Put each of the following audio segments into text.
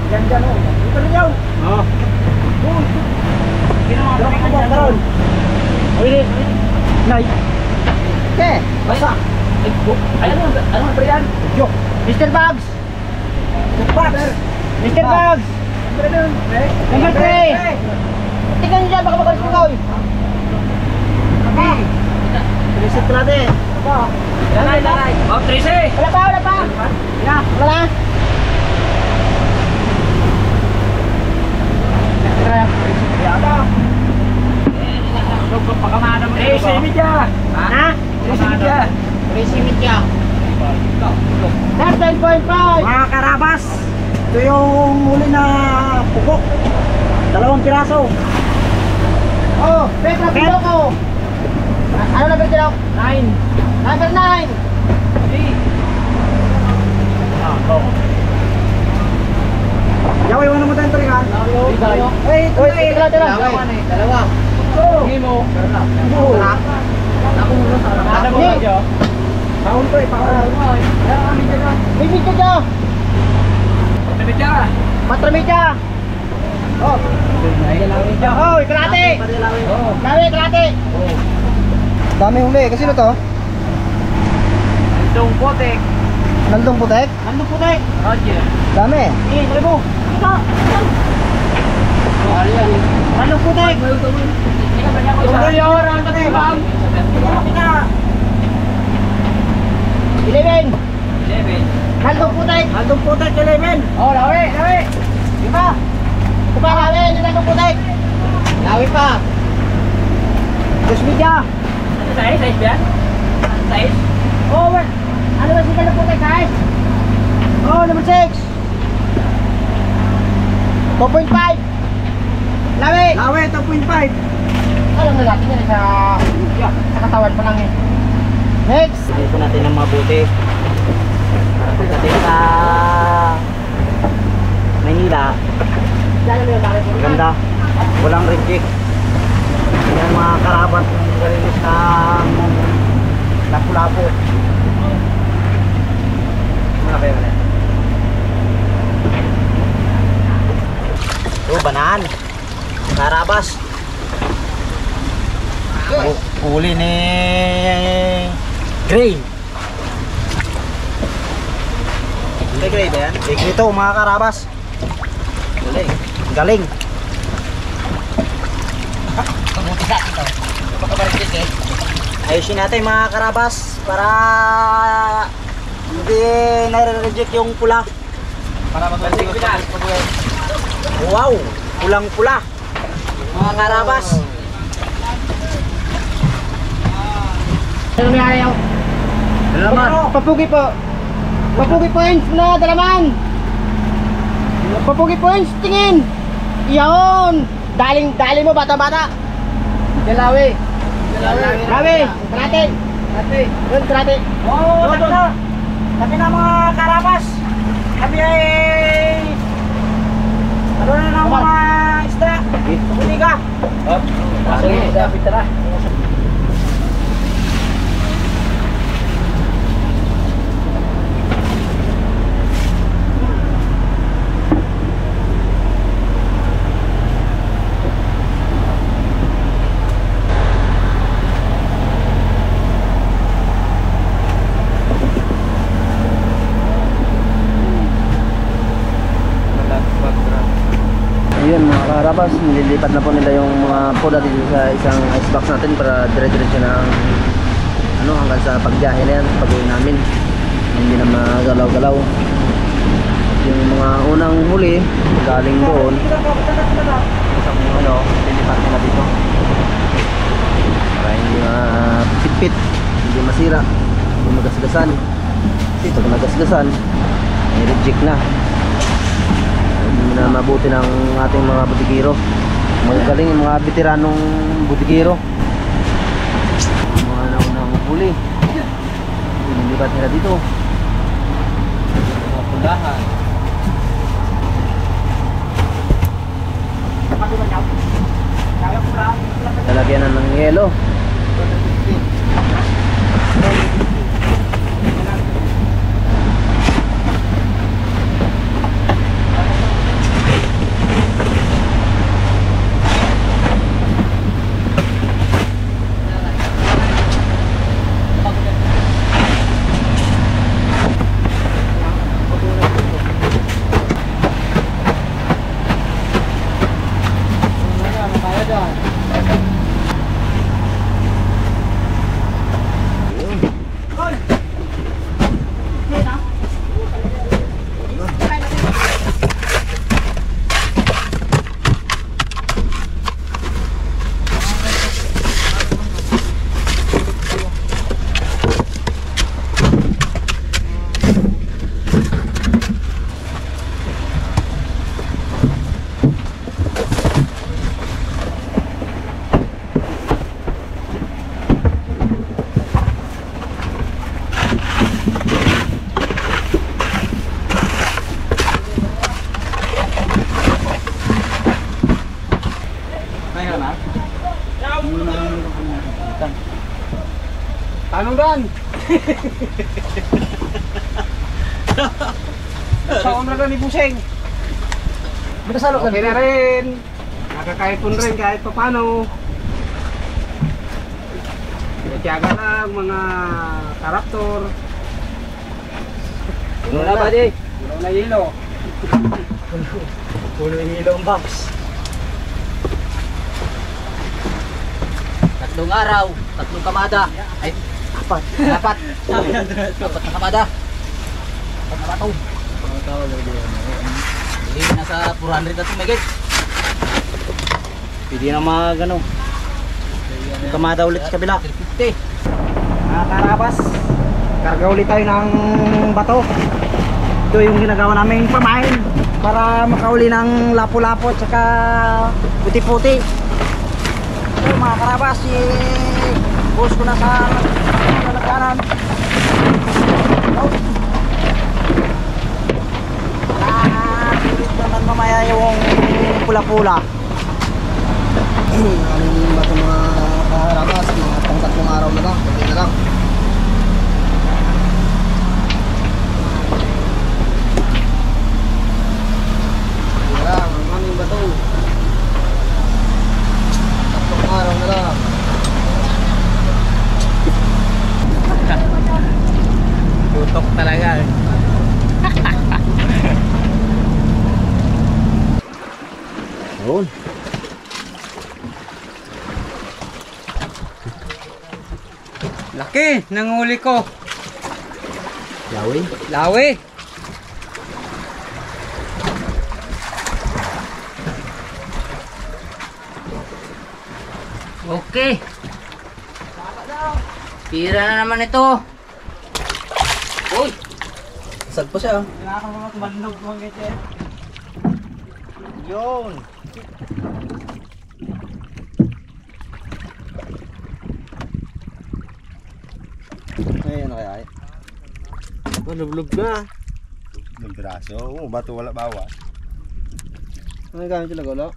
Yan dyan o. Ito rin yun. Oo. Doon. Doon. Ulit. Nay. Ke. Basa. Ano ba yan? Joke. Mr. Bugs. Mr. Bugs. Number 3. Tingnan nyo dyan, baka makalis ko gawin. Reset natin. Lanay. Oh, 13. Wala pa. Wala na. Mga karabas, ito yung huli na pukok. 2 piraso. Oh, Petra Piloko. Ano na Piloko? 9. Number 9. Yaw, iwan mo tayong turingan. Eh, ito na. Dalawa. Hindi mo. Ako muna sa alam. Paul ko eh, Paul. Bibig ka dyan. Patramidya. Oh. Oh, kalate. Kalate. Dami huli. Kasi ano to? Nandong putek. Nandong putek? Roger. Dami. Tuloy mo. Ito. Nandong putek. Tuloy yung orang ka tayo, bang. Kita. 11. Nandong putek 11. Oh, lawi. 5. Kupa lawi, nandong putek. Lawi pa. Terus media. Size ba? Size? Oh, ano ba sila po tayo guys? Oh, number 6. 2.5. Lawi 2.5. Alam na natin yan sa katawan pa lang eh. Next. Ayos natin ng mabuti. Natin sa Manila. Ganda. Walang reject. Yan mga karabat ng garilis ng lapu-lapu. Banan karabas huli ni Gray. Hindi Gray ba yan? Ito mga karabas. Galing ayusin natin mga karabas para hindi nare-reject yung pula. Para mag-reject wow, pulang-pula mga karabas. Ano nangyari ako? Dalaman. Papugi po. Papugi points na dalaman. Papugi points, tingin. Iyon. Daling mo bata-bata. Dalawi. Kalate. Yun, kalate. Oh, tapi na mga karabas. Kami ay ano na ng mga isda. Huli ka. Sige, dapat tara. Yun mga karabas, nililipat na po nila yung mga poda dito sa isang icebox natin para dire-diretso ng ano, hanggang sa pagbiyahe na yan, pag-uwi namin. Hindi na magalaw-galaw. Yung mga unang huli galing doon isang ano, nililipat nila dito para hindi mapitpit, hindi masira, hindi magasgasan. Dito kung nagasgasan i-reject na. Na mabuti ng ating mga butikiro, magaling yung mga veteranong butikiro, mga naunang huli nilipat nila dito mga pundahan. Lalagyan na ng yelo. Sudan. Sa umra ni Buseng. Magkasalo Okay na rin. Nakakaipon rin kahit pa paano. Tiyaga lang mga karaptor. Puno na ba di? Puno na hilo. Puno yung ilong box. Tatlong araw, tatlong kamada. Ay, apat. Apat na kamada. Apat na bato. Hindi nasa 400 na ito, Megit. Pwede na mag ano. Kamada ulit sa kabila. 350. Mga karabas, karga ulit tayo ng bato. Ito yung ginagawa naming pamain para makauli ng lapo-lapo at saka puti-puti. Ito mga karabas, i-post ko na sa lalagyanan. Pilit naman mamaya yung pula-pula. Ang bato mga karabas, mga pang-tatlong araw na lang. Okay na lang. Ang aming bato. Tatlong araw na lang. Tutok talaga. Yun. Laki ng huli ko. Lawi. Lawi. Okay. Tira na naman ito. Uy. Sagpo siya. Nakakamga kumandog mo ganyan. Yun. Ay, ano kaya? Malublog na. Ng piraso. Oo, bato wala bawa. Ano gamit sila golo?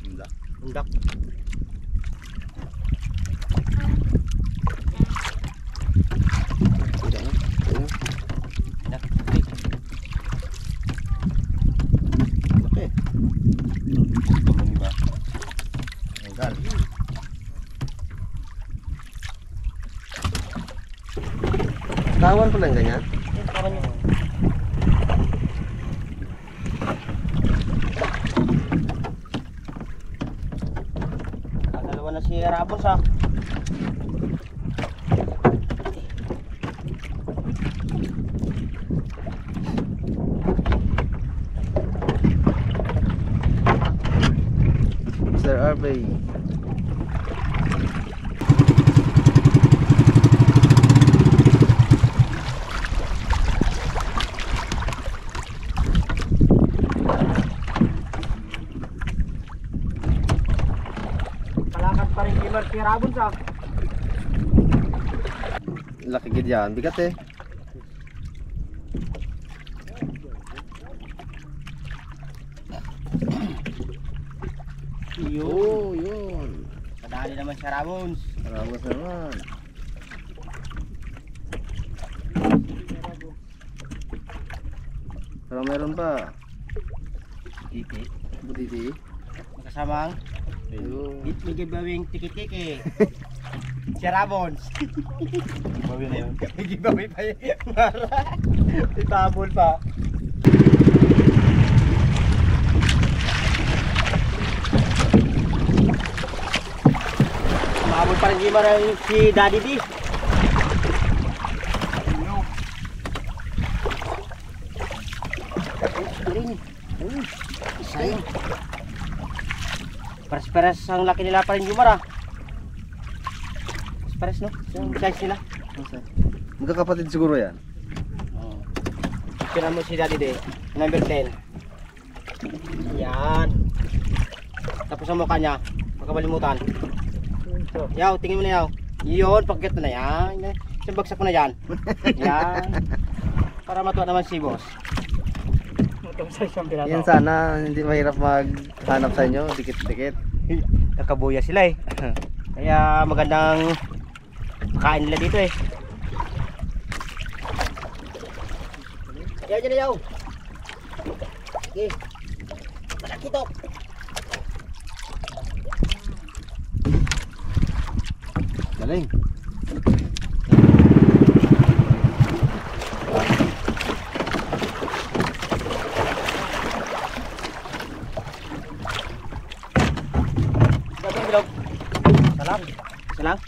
Hindi. Undak. Tidak na. Okay. Tumang ba? Engal. Tawan pala yung ganyan. Dalawa na si Rabos ha. Sir Arvey. Palakad pa rin kay si Rabos ha. Laki gid yan. Bigat eh. Yun. Oh, yun. Kadali naman si Rabos. Maramos naman. Pero meron pa. Titi. Butiti. Kasamang Ayun. may gibawing tiki-tiki. Si Rabons. Bawi na yun. May giveaway pa yun. Mara. May tabol pa. Mabol pa rin si Daddy D. Sayang. Pares-pares ang laki nila pa rin Jumar ah. Pares no? Yung size nila. Magkakapatid siguro yan. Oh. Kira mo si Daddy D. Number 10. Yan. Tapos ang mukha niya. Magkabalimutan. Yaw, tingin mo na yaw. Yun, pagkat mo na yan. Isang bagsak mo na yan. Yan. Para matuwa naman si boss. Yan sana, hindi mahirap maghanap sa inyo, dikit-dikit. Nakabuya sila eh. Kaya magandang Kain nila dito eh. Yaw dyan na yaw. Sige. Malaki to. Galing. Dapat bilog. Salam. Salam.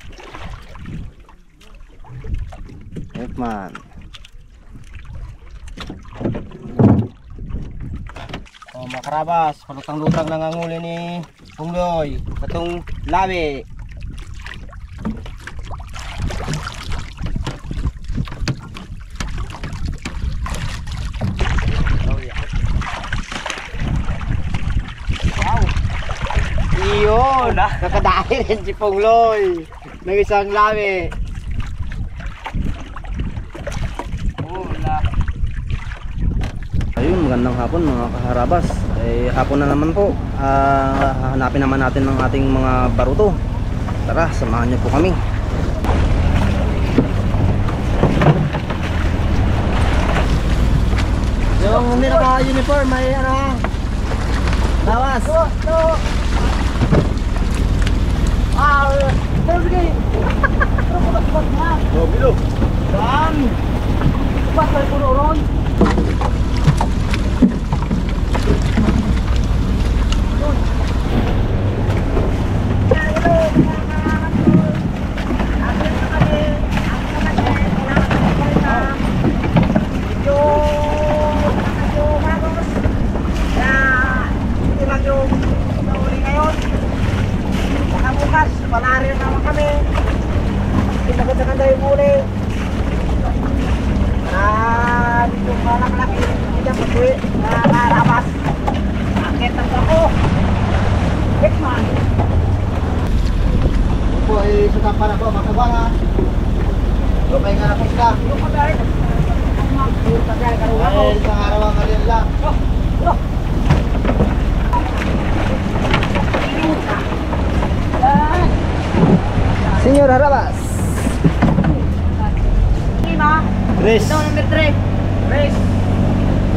Ekman. Oh, mga karabas, palutang-lutang lang ang huli ni Pungloy. Itong lawi. Wow! Iyon! Nakadali rin si Pungloy ng isang lawi. Ayun, magandang hapon mga kaharabas. Hapon na naman po. Hanapin naman natin ng ating mga baruto. Tara, samahan niyo po kami. Yung hindi naka-uniform, may ano, bawas. Sige. Oh, bilo. Saan? Patay ko ron. Palarin naman kami. Pinagdagan tayo muli. Dito malaki. Hindi pwede. Narabas. Akit ang ako. Hekman. Po ay suka para po makabanga. Lupay nga na po sila. Lupay. Ay, sa araw ang kanila. Senyor Harabas. Lima. Tres. Ito, number 3. Race.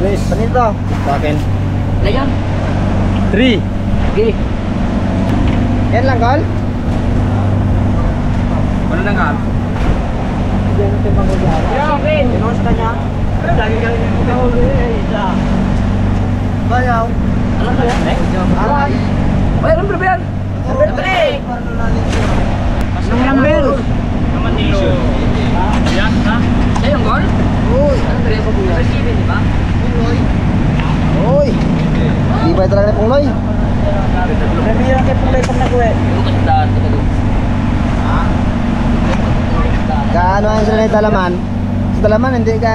Tres. Panito. Sa akin. Layan. 3. Okay. Yan lang, Col. Ano lang ka? Diyan natin mag-usawa. Yeah, Pinos ka niya. Lagi ka rin yung kahuli. Isa. Bayaw. Alam ka yan? Aray. Ay, number ba yan? Number 3. Anong number? Kamatilo. Yan, ha? Siya yung goal? Uy. Anong number yung kuya? Receive, di ba? Uy. Di ba talaga na Pungloy? Nabiyang kay Pulay pag nag-uwi. Yung kasdaan ito ba? Kaano ang sila ng dalaman? Sa dalaman, hindi ka...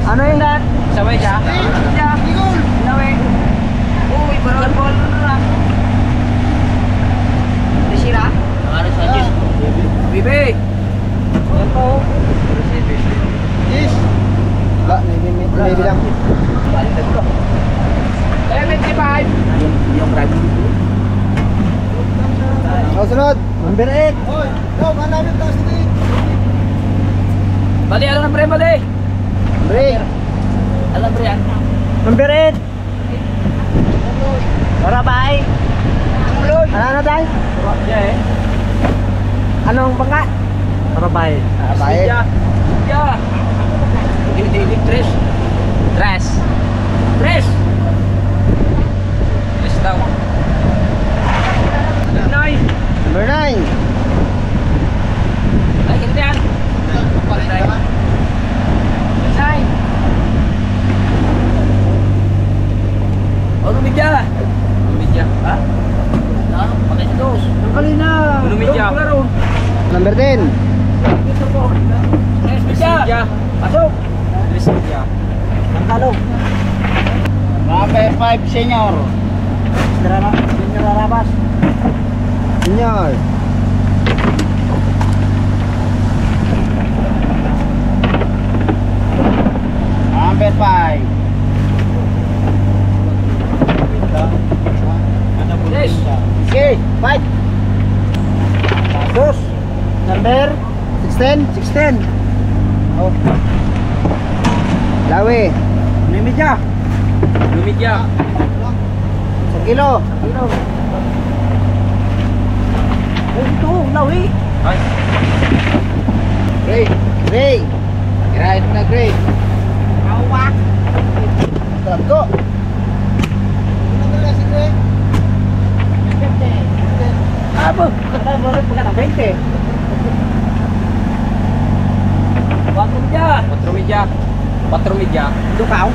Ano yung dat? Sabay siya? Siya. Nawe. Uy, parang ball na. Desira? Ano sa Jis? Bibi. Yan po. Yes. Ba, maybe lang. Baliktad ko. 75. Yung rag. O, sunod. Number 8. Oy, go, manamit tayo sa tingin. Bali, alam na pre, bali. Break. Alam pre yan. Number 8. Tara, bye. Ano na tayo? Yeah, eh. Anong bangka? Tarabay. Tarabay. Yeah. Hindi, tres. Tres. Tres. Tres daw. Nine. Number 9. Ay, hindi yan. Nine. Oh, lumidya. Lumidya. Ha? Ano? Patay sa dos. Ang kalina. Lumidya. Number 10. Dito po. Lumidya. Pasok. Lumidya. Ang kalong. Number 5, senior. Senior Arabas. Senyor. Number 5. Yes. Okay, fight. Dos. Number 610? 610. Oh. Lawi. Lumidya. Lumidya. 1 kilo. Kilo. Oh, ito, lawi. Ay. Gray. Gray. Kirain mo na gray. Awa. Tago. Ano na si gray? Abo. Bakit pagkata 20? 4 media. 4 media. 4 media. Dukaw.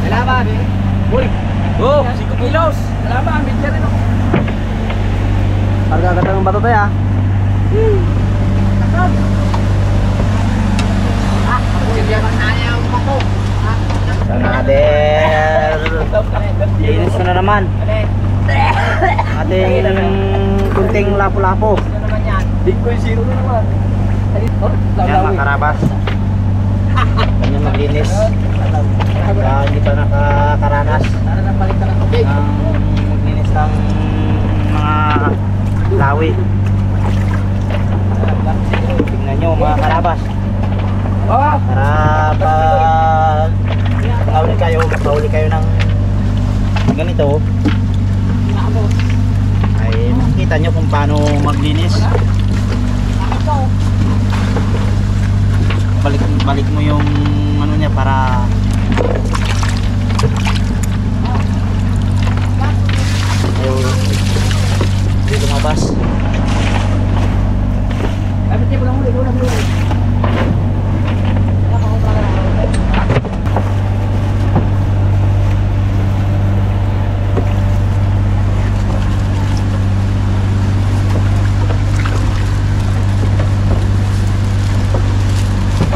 Salamat eh. Uy. Oh, 5 kilos. Salamat, media rin ako. Karga ka ng bato tayo ah. Takap. Ah, sirya bang naya ang bato. Sanader. Linis ko na naman. Ating kunting lapo-lapo. Bitcoin zero na naman. Yan mga karabas. Ganyan maglinis. Hindi pa nakakaranas ng maglinis ng mga lawi. Tingnan nyo mga karabas. Para pag mahuli kayo ng ganito, ay makikita nyo kung paano maglinis. Balik mo yung ano niya para ayaw hindi lumabas.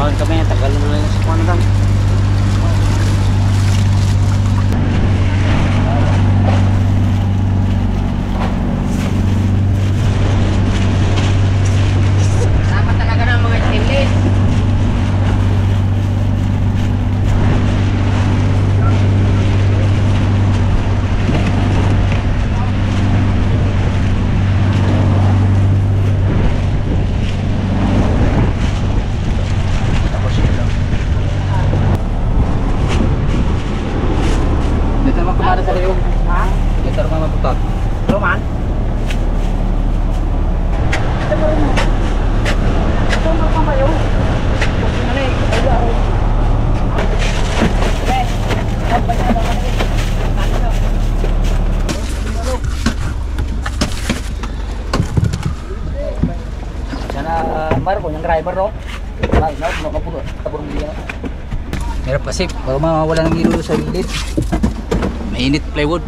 Bawal kami, tagal mo lang sa kuwan lang. Dapat talaga ng mga stainless. Dito naman kumada sa rin. Ha? Dito naman maputot. Roman? Sana baru yung driver no. Ay, no kapulo. Tabur mo diyan. Hirap kasi baru mawala ng hilo sa gilid. Mainit plywood.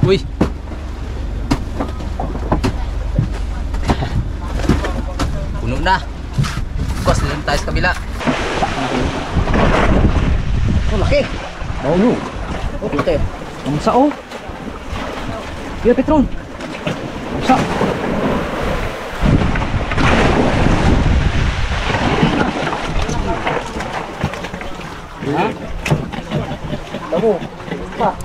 Uy. Puno na. Bus din tayo sa kabila. Oh, laki. Maulo. Oh, laki. Ang sao. Yo Petron. Sa. Ha? Tabo. Pa.